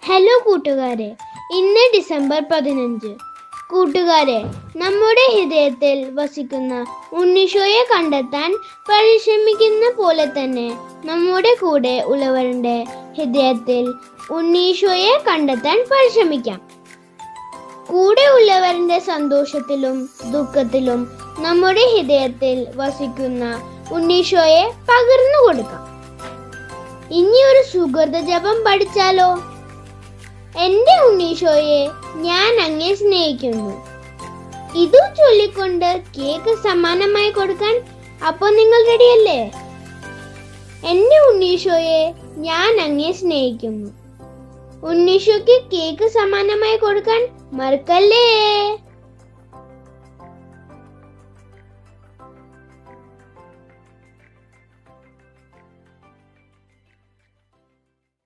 Hello കൂട്ടുകാരെ, ഇന്ന് December 15. കൂട്ടുകാരെ, നമ്മുടെ ഹൃദയത്തിൽ വസിക്കുന്ന ഉണ്ണീശോയെ കണ്ടെത്താൻ പരിശ്രമിക്കുന്ന പോലെ തന്നെ നമ്മുടെ കൂടെ ഉള്ളവരുടെ ഹൃദയത്തിൽ ഉണ്ണീശോയെ കണ്ടെത്താൻ പരിശ്രമിക്കാം. കൂടെ ഉള്ളവരുടെ സന്തോഷത്തിലും ദുഃഖത്തിലും നമ്മുടെ ഹൃദയത്തിൽ വസിക്കുന്ന ഉണ്ണീശോയെ പകർന്നു കൊടുക്കാം. ഇനി ഒരു സുഗന്ധ ജപം പഠിച്ചാലോ? എന്റെ ഉണ്ണീശോയെ, ഞാൻ അങ്ങേ സ്നേഹിക്കുന്നു. ഇതു ചൊല്ലിക്കൊണ്ട് കേക്ക് സമ്മാനമായി കൊടുക്കാൻ അപ്പോൾ നിങ്ങൾ റെഡിയല്ലേ? എന്റെ ഉണ്ണീശോയെ, ഞാൻ അങ്ങേ സ്നേഹിക്കുന്നു. ഉണ്ണീശോയ്ക്ക് കേക്ക് സമ്മാനമായി കൊടുക്കാൻ മറക്കല്ലേ.